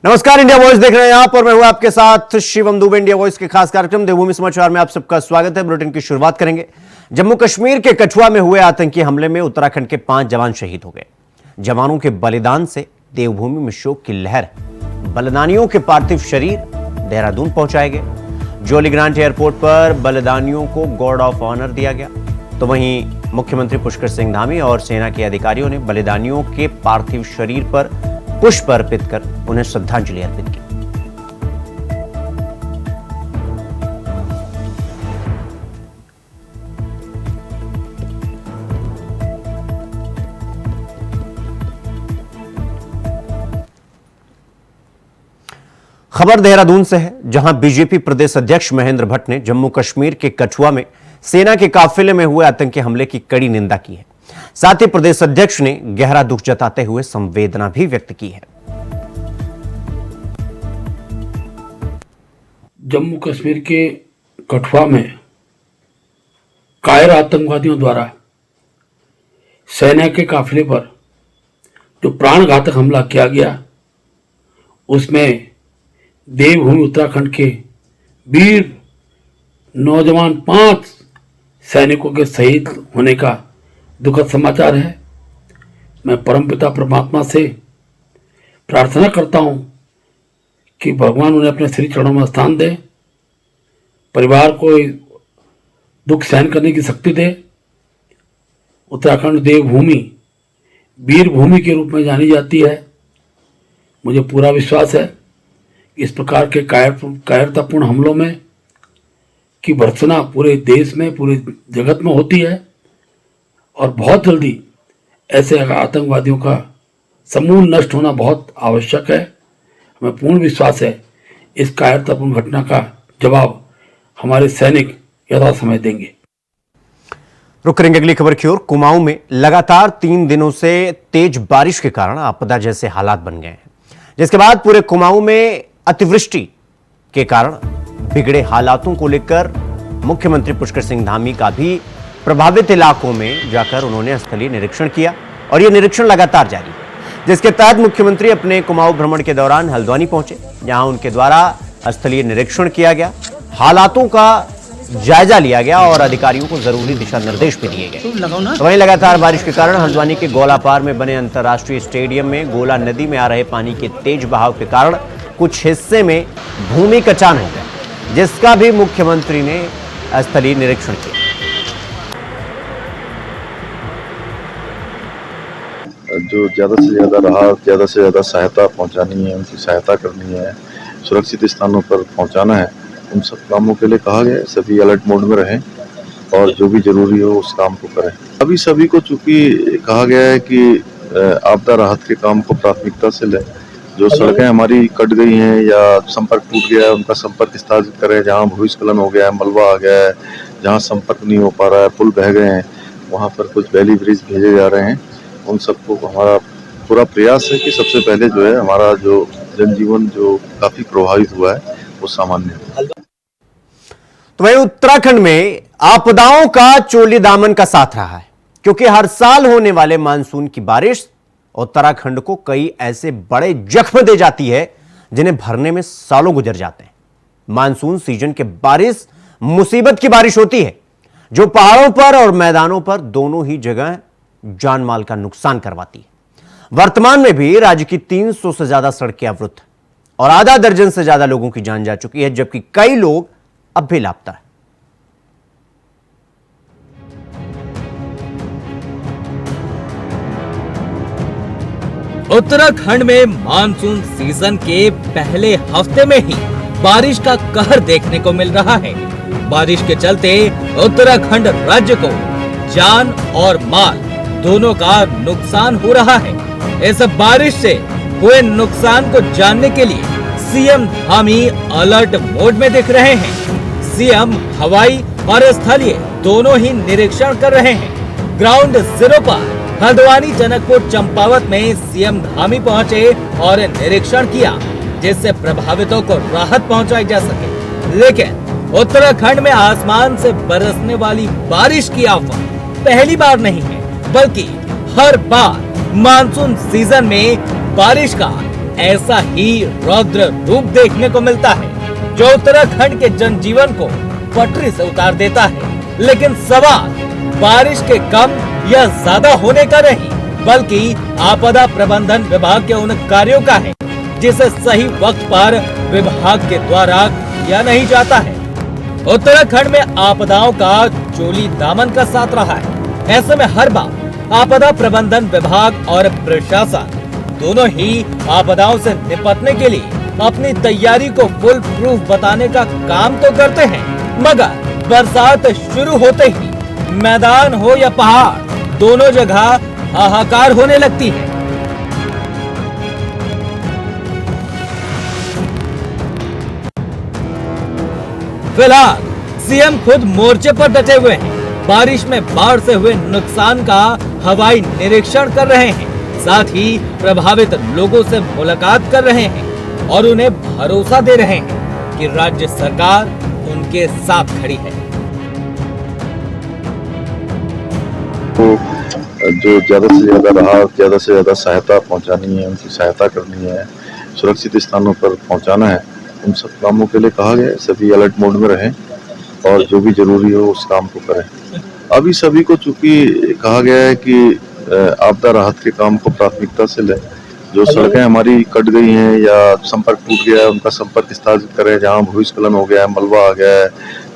नमस्कार, India voice देख रहे हैं आप और मैं हूं आपके साथ शिवम दुबे। इंडिया वॉइस के खास कार्यक्रम देवभूमि समाचार में आप सबका स्वागत है। बुलेटिन की शुरुआत करेंगे। जम्मू कश्मीर के कठुआ में हुए आतंकी हमले में उत्तराखंड के 5 जवान शहीद हो गए। जवानों के बलिदान से देवभूमि में शोक की लहर। बलिदानियों के पार्थिव शरीर देहरादून पहुंचाए गए। जॉली ग्रांट एयरपोर्ट पर बलिदानियों को गार्ड ऑफ ऑनर दिया गया। तो वहीं मुख्यमंत्री पुष्कर सिंह धामी और सेना के अधिकारियों ने बलिदानियों के पार्थिव शरीर पर पुष्प अर्पित कर उन्हें श्रद्धांजलि अर्पित की। खबर देहरादून से है, जहां बीजेपी प्रदेश अध्यक्ष महेंद्र भट्ट ने जम्मू कश्मीर के कठुआ में सेना के काफिले में हुए आतंकी हमले की कड़ी निंदा की है। साथ ही प्रदेश अध्यक्ष ने गहरा दुख जताते हुए संवेदना भी व्यक्त की है। जम्मू कश्मीर के कठुआ में कायर आतंकवादियों द्वारा सेना के काफिले पर जो प्राणघातक हमला किया गया, उसमें देवभूमि उत्तराखंड के वीर नौजवान 5 सैनिकों के शहीद होने का दुखद समाचार है। मैं परमपिता परमात्मा से प्रार्थना करता हूं कि भगवान उन्हें अपने श्री चरणों में स्थान दे, परिवार को दुख सहन करने की शक्ति दे। उत्तराखंड देवभूमि वीर भूमि के रूप में जानी जाती है। मुझे पूरा विश्वास है कि इस प्रकार के कायरतापूर्ण हमलों में की भर्त्सना पूरे देश में, पूरे जगत में होती है और बहुत जल्दी ऐसे आतंकवादियों का समूल नष्ट होना बहुत आवश्यक है। हमें पूर्ण विश्वास है इस कायरतापूर्ण घटना का जवाब हमारे सैनिक यथा समय देंगे। रुक करेंगे अगली खबर की ओर। कुमाऊं में लगातार 3 दिनों से तेज बारिश के कारण आपदा जैसे हालात बन गए हैं, जिसके बाद पूरे कुमाऊं में अतिवृष्टि के कारण बिगड़े हालातों को लेकर मुख्यमंत्री पुष्कर सिंह धामी का भी प्रभावित इलाकों में जाकर उन्होंने स्थलीय निरीक्षण किया और यह निरीक्षण लगातार जारी है, जिसके तहत मुख्यमंत्री अपने कुमाऊं भ्रमण के दौरान हल्द्वानी पहुंचे, जहां उनके द्वारा स्थलीय निरीक्षण किया गया, हालातों का जायजा लिया गया और अधिकारियों को जरूरी दिशा निर्देश भी दिए गए। वहीं लगातार बारिश के कारण हल्द्वानी के गोलापार में बने अंतर्राष्ट्रीय स्टेडियम में गोला नदी में आ रहे पानी के तेज बहाव के कारण कुछ हिस्से में भूमि कचान हो गया, जिसका भी मुख्यमंत्री ने स्थलीय निरीक्षण किया। जो ज़्यादा से ज़्यादा राहत, ज़्यादा से ज़्यादा सहायता पहुंचानी है, उनकी सहायता करनी है, सुरक्षित स्थानों पर पहुंचाना है, उन सब कामों के लिए कहा गया है सभी अलर्ट मोड में रहें और जो भी जरूरी हो उस काम को करें। अभी सभी को चूंकि कहा गया है कि आपदा राहत के काम को प्राथमिकता से लें। जो सड़कें हमारी कट गई हैं या संपर्क टूट गया है, उनका संपर्क स्थापित करें। जहाँ भूस्खलन हो गया है, मलबा आ गया है, जहाँ संपर्क नहीं हो पा रहा है, पुल बह गए हैं, वहाँ पर कुछ वैली ब्रिज भेजे जा रहे हैं। उन सबको हमारा पूरा प्रयास है कि सबसे पहले जो है हमारा जो जनजीवन जो काफी प्रभावित हुआ है वो सामान्य हो। तो वहीं उत्तराखंड में आपदाओं का चोली दामन का साथ रहा है, क्योंकि हर साल होने वाले मानसून की बारिश उत्तराखंड को कई ऐसे बड़े जख्म दे जाती है जिन्हें भरने में सालों गुजर जाते हैं। मानसून सीजन के बारिश मुसीबत की बारिश होती है, जो पहाड़ों पर और मैदानों पर दोनों ही जगह जान माल का नुकसान करवाती है। वर्तमान में भी राज्य की 300 से ज्यादा सड़कें अवरुद्ध और आधा दर्जन से ज्यादा लोगों की जान जा चुकी है, जबकि कई लोग अब भी लापता है। उत्तराखंड में मानसून सीजन के पहले हफ्ते में ही बारिश का कहर देखने को मिल रहा है। बारिश के चलते उत्तराखंड राज्य को जान और माल दोनों का नुकसान हो रहा है। इस बारिश से हुए नुकसान को जानने के लिए सीएम धामी अलर्ट मोड में दिख रहे हैं। सीएम हवाई और स्थलीय दोनों ही निरीक्षण कर रहे हैं। ग्राउंड जीरो पर हल्द्वानी, टनकपुर, चंपावत में सीएम धामी पहुंचे और निरीक्षण किया, जिससे प्रभावितों को राहत पहुंचाई जा सके। लेकिन उत्तराखंड में आसमान से बरसने वाली बारिश की आफत पहली बार नहीं है, बल्कि हर बार मानसून सीजन में बारिश का ऐसा ही रौद्र रूप देखने को मिलता है जो उत्तराखंड के जनजीवन को पटरी से उतार देता है। लेकिन सवाल बारिश के कम या ज्यादा होने का नहीं, बल्कि आपदा प्रबंधन विभाग के उन कार्यों का है जिसे सही वक्त पर विभाग के द्वारा किया नहीं जाता है। उत्तराखंड में आपदाओं का चोली दामन का साथ रहा है। ऐसे में हर बार आपदा प्रबंधन विभाग और प्रशासन दोनों ही आपदाओं से निपटने के लिए अपनी तैयारी को फुल प्रूफ बताने का काम तो करते हैं, मगर बरसात शुरू होते ही मैदान हो या पहाड़, दोनों जगह हाहाकार होने लगती है। फिलहाल सीएम खुद मोर्चे पर डटे हुए हैं। बारिश में बाढ़ से हुए नुकसान का हवाई निरीक्षण कर रहे हैं, साथ ही प्रभावित लोगों से मुलाकात कर रहे हैं और उन्हें भरोसा दे रहे हैं कि राज्य सरकार उनके साथ खड़ी है। तो जो ज़्यादा से ज़्यादा राहत, ज़्यादा से ज़्यादा सहायता पहुंचानी है, उनकी सहायता करनी है, सुरक्षित स्थानों पर पहुंचाना है, उन सब कामों के लिए कहा गया है सभी अलर्ट मोड में रहें और जो भी जरूरी हो उस काम को करें। अभी सभी को चूंकि कहा गया है कि आपदा राहत के काम को प्राथमिकता से लें। जो सड़कें हमारी कट गई हैं या संपर्क टूट गया है उनका संपर्क स्थापित करें। जहाँ भूस्खलन हो गया है, मलबा आ गया है,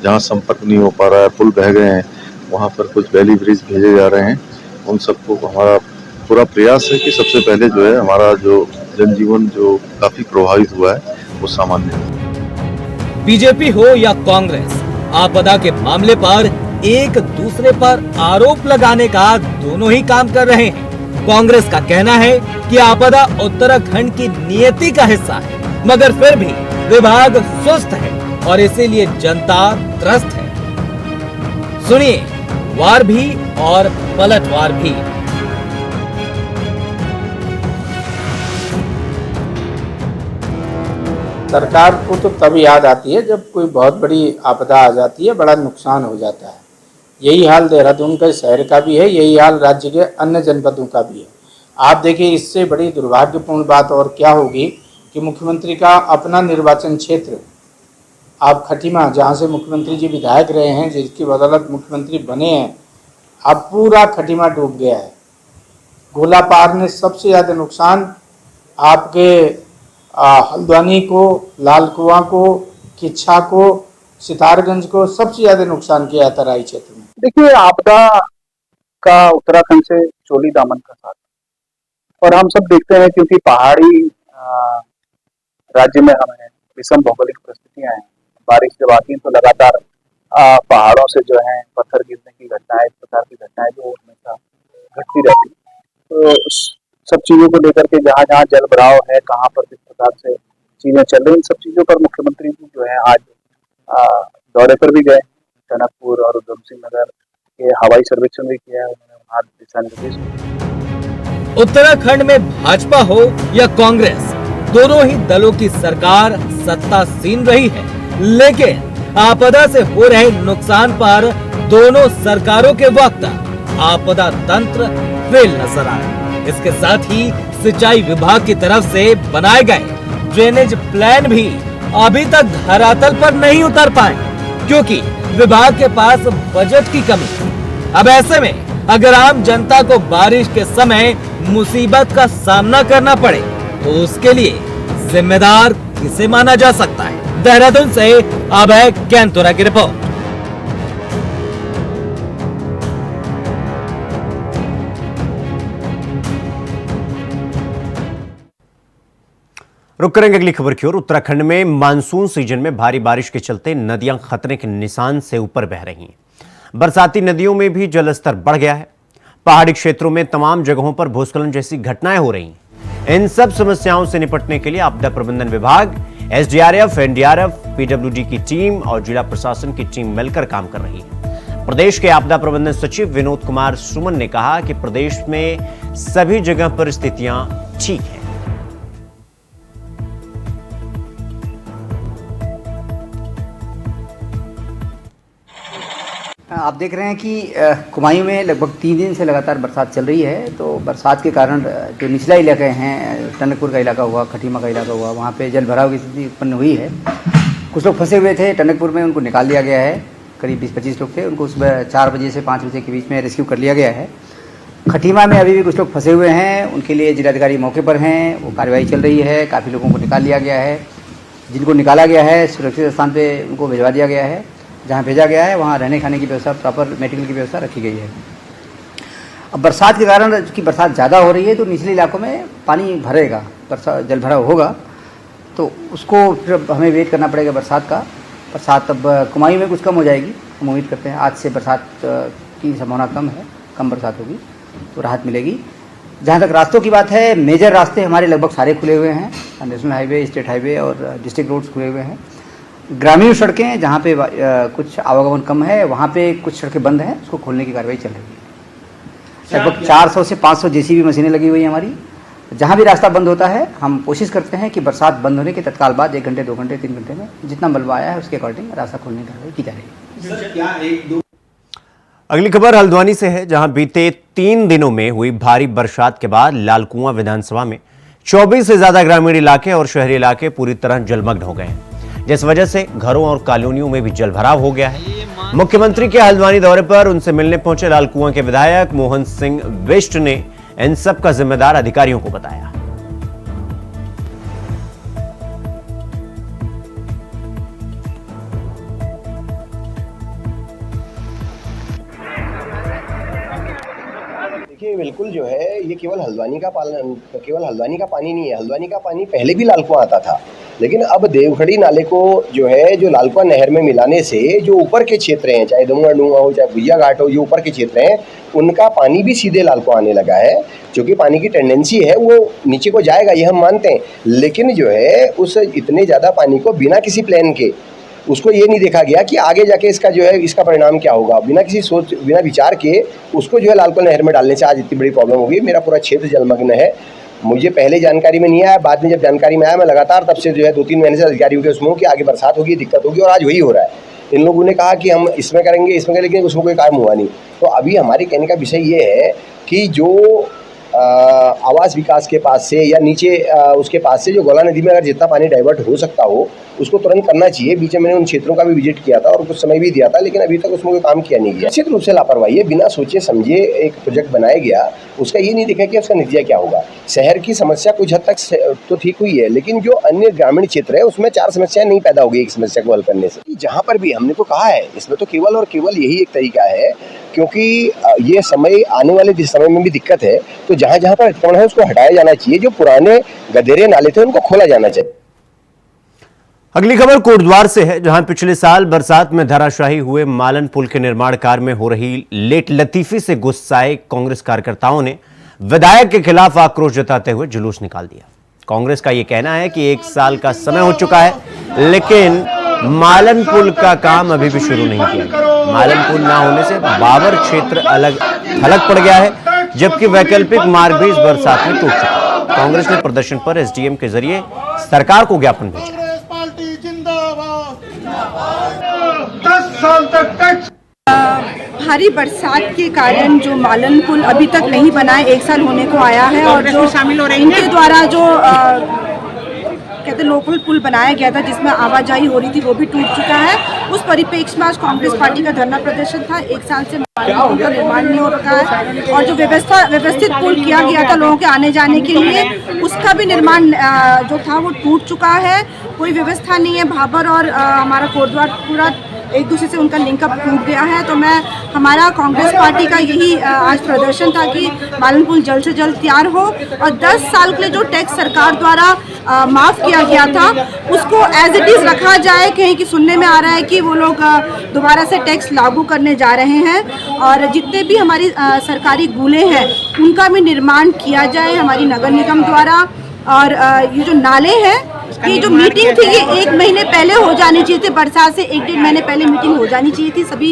जहाँ संपर्क नहीं हो पा रहा है, पुल बह गए हैं, वहाँ पर कुछ वैली ब्रिज भेजे जा रहे हैं। उन सबको हमारा पूरा प्रयास है कि सबसे पहले जो है हमारा जो जनजीवन जो काफी प्रभावित हुआ है वो सामान्य है। बीजेपी हो या कांग्रेस, आपदा के मामले पर एक दूसरे पर आरोप लगाने का दोनों ही काम कर रहे हैं। कांग्रेस का कहना है कि आपदा उत्तराखंड की नियति का हिस्सा है, मगर फिर भी विभाग सुस्त है और इसीलिए जनता त्रस्त है। सुनिए वार भी और पलटवार भी। सरकार को तो तब याद आती है जब कोई बहुत बड़ी आपदा आ जाती है, बड़ा नुकसान हो जाता है। यही हाल देहरादून के शहर का भी है, यही हाल राज्य के अन्य जनपदों का भी है। आप देखिए, इससे बड़ी दुर्भाग्यपूर्ण बात और क्या होगी कि मुख्यमंत्री का अपना निर्वाचन क्षेत्र, आप खटीमा, जहाँ से मुख्यमंत्री जी विधायक रहे हैं, जिसकी बदौलत मुख्यमंत्री बने हैं, अब पूरा खटीमा डूब गया है। गोलापार ने सबसे ज़्यादा नुकसान आपके हल्द्वानी को, लाल कुआं को, किच्छा को, सितारगंज को सबसे ज्यादा नुकसान किया है तराई क्षेत्र में। देखिए, आपदा का उत्तराखंड से चोली दामन का साथ, और हम सब देखते हैं क्योंकि पहाड़ी राज्य में हम हैं, विषम भौगोलिक परिस्थितियां हैं। बारिश जब आती है तो लगातार पहाड़ों से जो है पत्थर गिरने की घटनाएं, इस प्रकार की घटनाएं जो हमेशा घटती रहती है। तो सब चीजों को लेकर के जहाँ जहाँ जल भराव है, कहाँ पर किस प्रकार से चीजें चल रही, इन सब चीजों पर मुख्यमंत्री जी जो है आज दौरे पर भी गए। टनकपुर और उधम सिंह नगर के हवाई सर्वेक्षण भी किया है उन्होंने, वहाँ दिशा निर्देश। उत्तराखंड में भाजपा हो या कांग्रेस, दोनों ही दलों की सरकार सत्तासीन रही है, लेकिन आपदा से हो रहे नुकसान पर दोनों सरकारों के वक्त आपदा तंत्र फेल नजर आया। इसके साथ ही सिंचाई विभाग की तरफ से बनाए गए ड्रेनेज प्लान भी अभी तक धरातल पर नहीं उतर पाए, क्योंकि विभाग के पास बजट की कमी है। अब ऐसे में अगर आम जनता को बारिश के समय मुसीबत का सामना करना पड़े तो उसके लिए जिम्मेदार किसे माना जा सकता है? देहरादून से अभय कैंतुरा की रिपोर्ट। रुक करेंगे अगली खबर की ओर। उत्तराखंड में मानसून सीजन में भारी बारिश के चलते नदियां खतरे के निशान से ऊपर बह रही हैं। बरसाती नदियों में भी जलस्तर बढ़ गया है। पहाड़ी क्षेत्रों में तमाम जगहों पर भूस्खलन जैसी घटनाएं हो रही हैं। इन सब समस्याओं से निपटने के लिए आपदा प्रबंधन विभाग, एसडीआरएफ, एनडीआरएफ, पीडब्ल्यूडी की टीम और जिला प्रशासन की टीम मिलकर काम कर रही है। प्रदेश के आपदा प्रबंधन सचिव विनोद कुमार सुमन ने कहा कि प्रदेश में सभी जगह पर स्थितियां ठीक हैं। आप देख रहे हैं कि कुमायूं में लगभग 3 दिन से लगातार बरसात चल रही है। तो बरसात के कारण जो निचला इलाके हैं, टनकपुर का इलाका हुआ, खटीमा का इलाका हुआ, वहाँ पे जल भराव की स्थिति उत्पन्न हुई है। कुछ लोग फंसे हुए थे टनकपुर में, उनको निकाल लिया गया है। करीब 20-25 लोग थे, उनको सुबह 4 बजे से 5 बजे के बीच में रेस्क्यू कर लिया गया है। खटीमा में अभी भी कुछ लोग फंसे हुए हैं, उनके लिए जिलाधिकारी मौके पर हैं, वो कार्रवाई चल रही है। काफ़ी लोगों को निकाल लिया गया है। जिनको निकाला गया है सुरक्षित स्थान पर उनको भिजवा दिया गया है। जहाँ भेजा गया है वहाँ रहने खाने की व्यवस्था, प्रॉपर मेडिकल की व्यवस्था रखी गई है। अब बरसात के कारण चूँकि बरसात ज़्यादा हो रही है तो निचले इलाकों में पानी भरेगा, बरसात जल भराव होगा, तो उसको फिर हमें वेट करना पड़ेगा बरसात का। बरसात अब कुमायूं में कुछ कम हो जाएगी, हम उम्मीद करते हैं आज से बरसात की संभावना कम है, कम बरसात होगी तो राहत मिलेगी। जहाँ तक रास्तों की बात है, मेजर रास्ते हमारे लगभग सारे खुले हुए हैं। नेशनल हाईवे, स्टेट हाईवे और डिस्ट्रिक्ट रोड्स खुले हुए हैं। ग्रामीण सड़कें जहाँ पे कुछ आवागमन कम है, वहाँ पे कुछ सड़कें बंद हैं, उसको खोलने की कार्रवाई चल रही है। लगभग 400 से 500 जेसीबी मशीनें लगी हुई हैं हमारी। जहाँ भी रास्ता बंद होता है हम कोशिश करते हैं कि बरसात बंद होने के तत्काल बाद 1 घंटे, 2 घंटे, 3 घंटे में जितना मलबा आया है उसके अकॉर्डिंग रास्ता खोलने की कार्रवाई की जा रही है। अगली खबर हल्द्वानी से है, जहां बीते 3 दिनों में हुई भारी बरसात के बाद लालकुआं विधानसभा में 24 से ज्यादा ग्रामीण इलाके और शहरी इलाके पूरी तरह जलमग्न हो गए हैं, जिस वजह से घरों और कॉलोनियों में भी जलभराव हो गया है। मुख्यमंत्री के हल्द्वानी दौरे पर उनसे मिलने पहुंचे लालकुआं के विधायक मोहन सिंह बिष्ट ने इन सब का जिम्मेदार अधिकारियों को बताया। देखिए, बिल्कुल जो है ये केवल हल्द्वानी का पानी नहीं है। हल्द्वानी का पानी पहले भी लालकुआं आता था, लेकिन अब देवखड़ी नाले को जो है जो लालकुआं नहर में मिलाने से जो ऊपर के क्षेत्र हैं, चाहे दमूंगा हो, चाहे भुइया घाट हो, जो ऊपर के क्षेत्र हैं उनका पानी भी सीधे लालकुआं आने लगा है। क्योंकि पानी की टेंडेंसी है वो नीचे को जाएगा, ये हम मानते हैं, लेकिन जो है उस इतने ज़्यादा पानी को बिना किसी प्लान के, उसको ये नहीं देखा गया कि आगे जाके इसका जो है इसका परिणाम क्या होगा। बिना किसी सोच, बिना विचार के उसको जो है लालकुआं नहर में डालने से आज इतनी बड़ी प्रॉब्लम होगी। मेरा पूरा क्षेत्र जलमग्न है। मुझे पहले जानकारी में नहीं आया, बाद में जब जानकारी में आया, मैं लगातार तब से जो है 2-3 महीने से अधिकारियों के उसमें हूँ कि आगे बरसात होगी, दिक्कत होगी, और आज वही हो रहा है। इन लोगों ने कहा कि हम इसमें करेंगे, लेकिन उसमें कोई काम हुआ नहीं। तो अभी हमारे कहने का विषय ये है कि जो आवास विकास के पास से या नीचे उसके पास से जो गोला नदी में अगर जितना पानी डाइवर्ट हो सकता हो उसको तुरंत करना चाहिए। बीच में मैंने उन क्षेत्रों का भी विजिट किया था और कुछ समय भी दिया था, लेकिन अभी तक उसमें कोई काम किया नहीं गया। निश्चित रूप से लापरवाही है। बिना सोचे समझे एक प्रोजेक्ट बनाया गया, उसका ये नहीं देखा कि उसका नतीजा क्या होगा। शहर की समस्या कुछ हद तक तो ठीक हुई है, लेकिन जो अन्य ग्रामीण क्षेत्र है उसमें 4 समस्याएं नहीं पैदा होगी एक समस्या को हल करने से। जहाँ पर भी हमने तो कहा है, इसमें तो केवल और केवल यही एक तरीका है, क्योंकि ये समय आने वाले समय में भी दिक्कत है, तो जहाँ जहाँ पर अतिक्रमण है उसको हटाया जाना चाहिए। जो पुराने गधेरे नाले थे उनको खोला जाना चाहिए। अगली खबर कोटद्वार से है, जहां पिछले साल बरसात में धराशायी हुए मालन पुल के निर्माण कार्य में हो रही लेट लतीफी से गुस्साए कांग्रेस कार्यकर्ताओं ने विधायक के खिलाफ आक्रोश जताते हुए जुलूस निकाल दिया। कांग्रेस का यह कहना है कि 1 साल का समय हो चुका है, लेकिन मालन पुल का काम अभी भी शुरू नहीं किया गया। मालन पुल ना होने से बाबर क्षेत्र अलग थलग पड़ गया है, जबकि वैकल्पिक मार्ग भी इस बरसात में टूट चुका है। कांग्रेस ने प्रदर्शन पर एसडीएम के जरिए सरकार को ज्ञापन भेजा। 10 साल तक भारी बरसात के कारण जो मालन पुल अभी तक नहीं बना है, 1 साल होने को आया है, और जो शामिल हो रहे हैं इनके द्वारा जो कहते लोकल पुल बनाया गया था जिसमें आवाजाही हो रही थी वो भी टूट चुका है। उस परिप्रेक्ष्य में आज कांग्रेस पार्टी का धरना प्रदर्शन था। 1 साल से मालन पुल का निर्माण नहीं हो रखा है, और जो व्यवस्थित पुल किया गया था लोगों के आने जाने के लिए, उसका भी निर्माण जो था वो टूट चुका है। कोई व्यवस्था नहीं है। भाबर और हमारा कोटद्वार पूरा एक दूसरे से उनका लिंकअप टूट गया है। तो हमारा कांग्रेस पार्टी का यही आज प्रदर्शन था कि मालन पुल जल्द से जल्द तैयार हो, और 10 साल के लिए जो टैक्स सरकार द्वारा माफ़ किया गया था उसको एज इट इज़ रखा जाए। कहीं की सुनने में आ रहा है कि वो लोग दोबारा से टैक्स लागू करने जा रहे हैं, और जितने भी हमारी सरकारी गूले हैं उनका भी निर्माण किया जाए हमारी नगर निगम द्वारा। और ये जो नाले हैं, ये जो मीटिंग थी ये 1 महीने पहले हो जानी चाहिए थी। बरसात से 1-1.5 महीने पहले मीटिंग हो जानी चाहिए थी सभी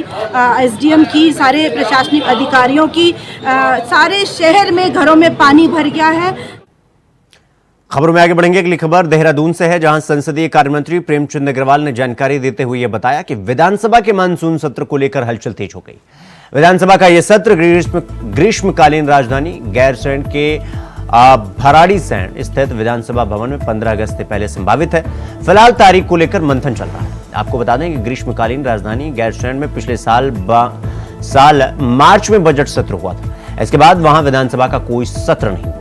एसडीएम की, सारे प्रशासनिक अधिकारियों की। सारे शहर में घरों में पानी भर गया है। खबरों में आगे बढ़ेंगे। अगली खबर देहरादून से है, जहां संसदीय कार्य मंत्री प्रेमचंद अग्रवाल ने जानकारी देते हुए यह बताया कि विधानसभा के मानसून सत्र को लेकर हलचल तेज हो गई। विधानसभा का यह सत्र ग्रीष्मकालीन राजधानी गैरसैंण के भराड़ीसैंण स्थित विधानसभा भवन में 15 अगस्त से पहले संभावित है। फिलहाल तारीख को लेकर मंथन चल रहा है। आपको बता दें कि ग्रीष्मकालीन राजधानी गैरसैंण में पिछले साल मार्च में बजट सत्र हुआ था। इसके बाद वहां विधानसभा का कोई सत्र नहीं हुआ है।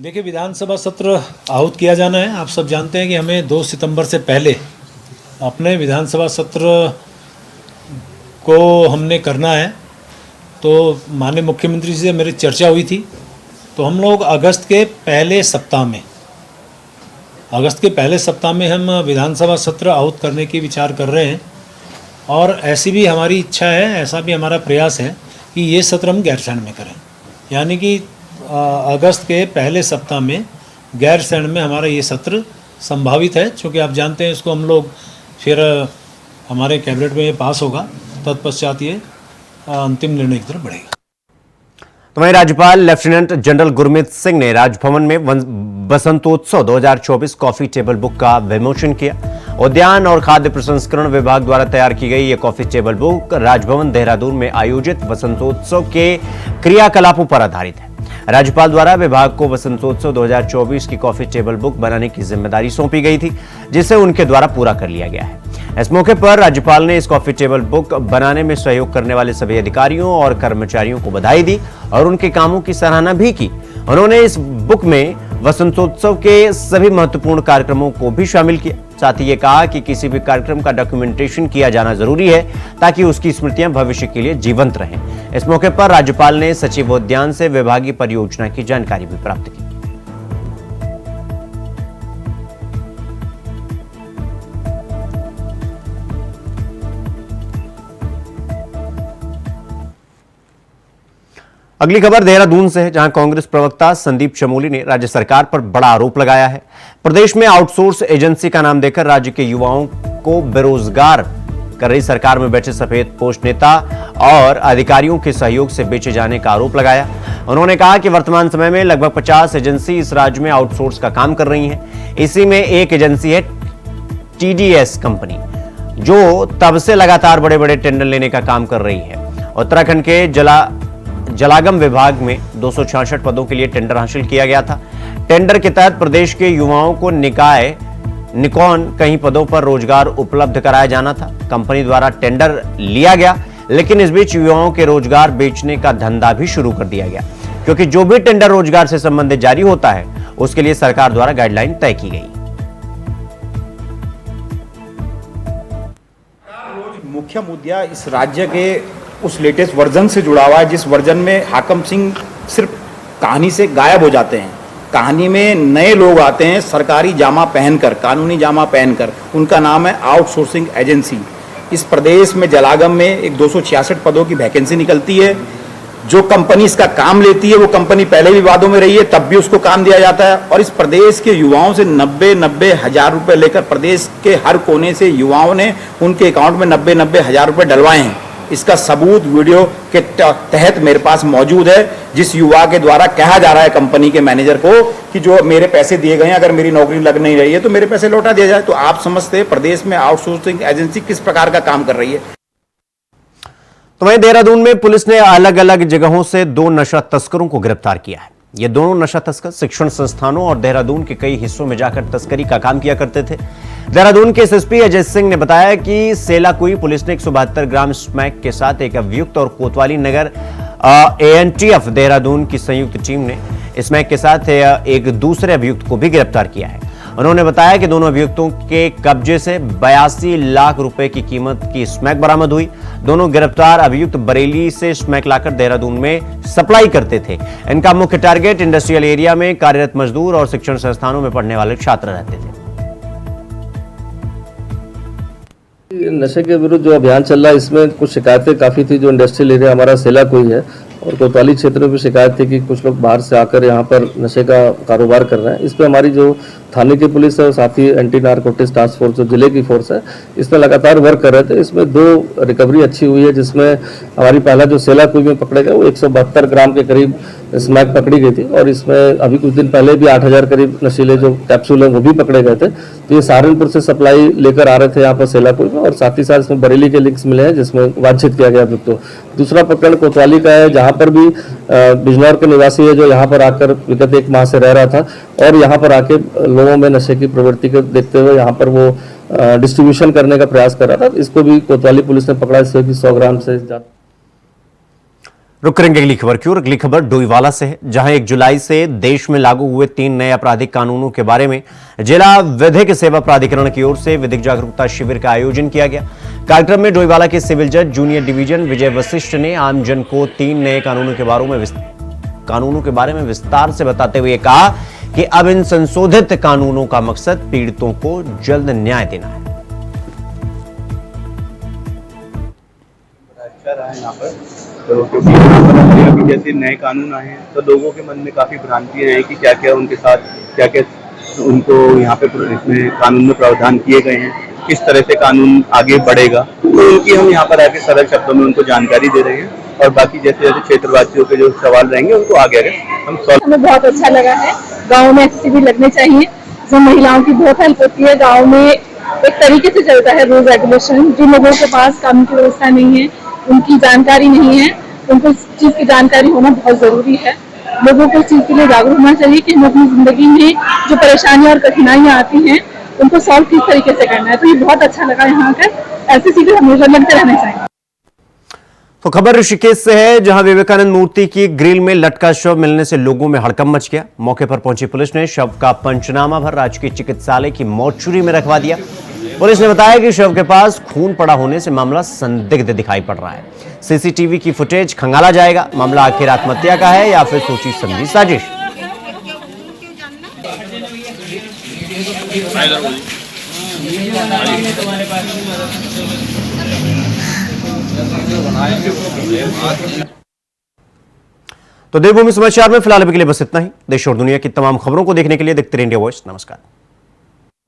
देखिए, विधानसभा सत्र आहूत किया जाना है। आप सब जानते हैं कि हमें 2 सितंबर से पहले अपने विधानसभा सत्र को हमने करना है। तो माननीय मुख्यमंत्री से मेरी चर्चा हुई थी, तो हम लोग अगस्त के पहले सप्ताह में हम विधानसभा सत्र आहूत करने की विचार कर रहे हैं। और ऐसी भी हमारी इच्छा है, ऐसा भी हमारा प्रयास है कि ये सत्र हम गैरसैंण में करें, यानी कि अगस्त के पहले सप्ताह में गैरसैंण में हमारा ये सत्र संभावित है। क्योंकि आप जानते हैं इसको हम लोग फिर हमारे कैबिनेट में ये पास होगा, तत्पश्चात ये अंतिम निर्णय की तरफ बढ़ेगा। तो वहीं राज्यपाल लेफ्टिनेंट जनरल गुरमीत सिंह ने राजभवन में बसंतोत्सव 2024 कॉफी टेबल बुक का विमोचन किया। उद्यान और खाद्य प्रसंस्करण विभाग द्वारा तैयार की गई यह coffee table book Raj Bhavan Dehradun में आयोजित बसंतोत्सव के क्रियाकलापों पर आधारित है। राज्यपाल द्वारा विभाग को बसंतोत्सव 2024 की कॉफी टेबल बुक बनाने की जिम्मेदारी सौंपी गई थी, जिसे उनके द्वारा पूरा कर लिया गया है। इस मौके पर राज्यपाल ने इस कॉफी टेबल बुक बनाने में सहयोग करने वाले सभी अधिकारियों और कर्मचारियों को बधाई दी और उनके कामों की सराहना भी की। उन्होंने इस बुक में वसंतोत्सव के सभी महत्वपूर्ण कार्यक्रमों को भी शामिल किया। साथ ही ये कहा कि किसी भी कार्यक्रम का डॉक्यूमेंटेशन किया जाना जरूरी है ताकि उसकी स्मृतियां भविष्य के लिए जीवंत रहें। इस मौके पर राज्यपाल ने सचिव उद्यान से विभागीय परियोजना की जानकारी भी प्राप्त की। अगली खबर देहरादून से है, जहां कांग्रेस प्रवक्ता संदीप चमोली ने राज्य सरकार पर बड़ा आरोप लगाया है। प्रदेश में आउटसोर्स एजेंसी का नाम देकर राज्य के युवाओं को बेरोजगार कर रही सरकार में बैठे सफेदपोश नेता और अधिकारियों के सहयोग से बेचे जाने का आरोप लगाया। उन्होंने कहा कि वर्तमान समय में लगभग 50 एजेंसी इस राज्य में आउटसोर्स का काम कर रही हैं। इसी में एक एजेंसी है TDS कंपनी, जो तब से लगातार बड़े बड़े टेंडर लेने का काम कर रही है। उत्तराखंड के जलागम विभाग में 266 पदों के लिए टेंडर हासिल किया गया था। टेंडर के तहत प्रदेश के युवाओं को निकॉन कई पदों पर रोजगार उपलब्ध कराया जाना था। कंपनी द्वारा टेंडर लिया गया, लेकिन इस बीच युवाओं के रोजगार बेचने का धंधा भी शुरू कर दिया गया, क्योंकि जो भी टेंडर रोजगार से संबंधित जारी होता है उसके लिए सरकार द्वारा गाइडलाइन तय की गई। मुख्य मुद्दा इस राज्य के उस लेटेस्ट वर्जन से जुड़ा हुआ है, जिस वर्जन में हाकम सिंह सिर्फ कहानी से गायब हो जाते हैं। कहानी में नए लोग आते हैं सरकारी जामा पहनकर, कानूनी जामा पहनकर। उनका नाम है आउटसोर्सिंग एजेंसी। इस प्रदेश में जलागम में एक 266 पदों की वैकेंसी निकलती है। जो कंपनी इसका काम लेती है वो कंपनी पहले भी वादों में रही है, तब भी उसको काम दिया जाता है। और इस प्रदेश के युवाओं से 90 हजार रुपए लेकर प्रदेश के हर कोने से युवाओं ने उनके अकाउंट में 90 हजार रुपए डलवाए हैं। इसका सबूत वीडियो के तहत मेरे पास मौजूद है, जिस युवा के द्वारा कहा जा रहा है कंपनी के मैनेजर को कि जो मेरे पैसे दिए गए हैं, अगर मेरी नौकरी लग नहीं रही है तो मेरे पैसे लौटा दिया जाए। तो आप समझते हैं प्रदेश में आउटसोर्सिंग एजेंसी किस प्रकार का काम कर रही है। तो वहीं देहरादून में पुलिस ने अलग अलग जगहों से 2 नशा तस्करों को गिरफ्तार किया है। ये दोनों नशा तस्कर शिक्षण संस्थानों और देहरादून के कई हिस्सों में जाकर तस्करी का काम किया करते थे। देहरादून के एसएसपी अजय सिंह ने बताया कि सेलाकुई पुलिस ने 172 ग्राम स्मैक के साथ एक अभियुक्त और कोतवाली नगर ANTF देहरादून की संयुक्त टीम ने स्मैक के साथ एक दूसरे अभियुक्त को भी गिरफ्तार किया है। उन्होंने बताया कि दोनों अभियुक्तों के कब्जे से 82 लाख रुपए की कीमत की स्मैक बरामद हुई। दोनों गिरफ्तार अभियुक्त बरेली से स्मैक लाकर देहरादून में सप्लाई करते थे। इनका मुख्य टारगेट इंडस्ट्रियल एरिया में कार्यरत मजदूर और शिक्षण संस्थानों में पढ़ने वाले छात्र रहते थे। नशे के विरुद्ध जो अभियान चल रहा है, इसमें कुछ शिकायतें काफ़ी थी। जो इंडस्ट्रियल एरिया हमारा सेलाकुई है और कोतवाली क्षेत्र में भी शिकायत थी कि कुछ लोग बाहर से आकर यहाँ पर नशे का कारोबार कर रहे हैं। इस पर हमारी जो थाने की पुलिस है और साथ ही एंटी नारकोटिक्स टास्क फोर्स जो जिले की फोर्स है, इसमें लगातार वर्क कर रहे थे। इसमें 2 रिकवरी अच्छी हुई है, जिसमें हमारी पहला जो सेला कुई में पकड़े गए वो 172 ग्राम के करीब स्मैक पकड़ी गई थी, और इसमें अभी कुछ दिन पहले भी 8000 करीब नशीले जो कैप्सूल है वो भी पकड़े गए थे। तो ये सहारनपुर से सप्लाई लेकर आ रहे थे यहाँ पर सेलापुर में, और साथ ही साथ इसमें बरेली के लिंक्स मिले हैं जिसमें वांछित किया गया अभियुक्त को। दूसरा प्रकरण कोतवाली का है, जहाँ पर भी बिजनौर के निवासी है जो यहाँ पर आकर विगत 1 माह से रह रहा था और यहाँ पर आके लोगों में नशे की प्रवृत्ति को देखते हुए यहाँ पर वो डिस्ट्रीब्यूशन करने का प्रयास कर रहा था। इसको भी कोतवाली पुलिस ने पकड़ा, इससे भी 100 ग्राम से ज्यादा। रुक करेंगे अगली खबर की ओर। अगली खबर डोईवाला से है, जहां 1 जुलाई से देश में लागू हुए 3 नए आपराधिक कानूनों के बारे में जिला विधिक सेवा प्राधिकरण की ओर से विधिक जागरूकता शिविर का आयोजन किया गया। कार्यक्रम में डोईवाला के सिविल जज जूनियर डिवीजन विजय वशिष्ठ ने आमजन को 3 नए कानूनों के बारे में विस्तार से बताते हुए कहा कि अब इन संशोधित कानूनों का मकसद पीड़ितों को जल्द न्याय देना है। अच्छा रहा है यहाँ पर, तो क्योंकि यहाँ पर अभी जैसे नए कानून आए हैं तो लोगों के मन में काफ़ी भ्रांतियाँ हैं कि क्या क्या उनके साथ क्या क्या उनको यहाँ पे इसमें कानून में प्रावधान किए गए हैं, किस तरह से कानून आगे बढ़ेगा, तो उनकी हम यहाँ पर आके सरल शब्दों में उनको जानकारी दे रहे हैं, और बाकी जैसे जैसे क्षेत्रवासियों के जो सवाल रहेंगे उनको आगे हम सॉल्व। हमें बहुत अच्छा लगा है, गाँव में ऐसे भी लगने चाहिए, जो महिलाओं की बहुत हेल्प होती है। गाँव में एक तरीके से चलता है रूल रेगुलेशन। जिन लोगों के पास कानून की व्यवस्था नहीं है, उनकी जानकारी नहीं है, उनको इस चीज की जानकारी होना बहुत जरूरी है। लोगों को इस चीज के लिए जागरूक होना चाहिए कि हमें अपनी जिंदगी में जो परेशानियां और कठिनाइयां आती हैं उनको सॉल्व किस तरीके से करना है। तो ये बहुत अच्छा लगा यहाँ कर, ऐसे शिविर हमेशा लगते रहने चाहिए। तो खबर ऋषिकेश से है, जहां विवेकानंद मूर्ति की ग्रिल में लटका शव मिलने से लोगों में हड़कंप मच गया। मौके पर पहुंची पुलिस ने शव का पंचनामा भर राजकीय चिकित्सालय की मोर्चरी में रखवा दिया। पुलिस ने बताया कि शव के पास खून पड़ा होने से मामला संदिग्ध दिखाई पड़ रहा है। सीसीटीवी की फुटेज खंगाला जाएगा। मामला आखिर आत्महत्या का है या फिर सोची समझी साजिश। तो देवभूमि समाचार में फिलहाल अभी के लिए बस इतना ही। देश और दुनिया की तमाम खबरों को देखने के लिए देखते रहिए इंडिया वॉइस। नमस्कार।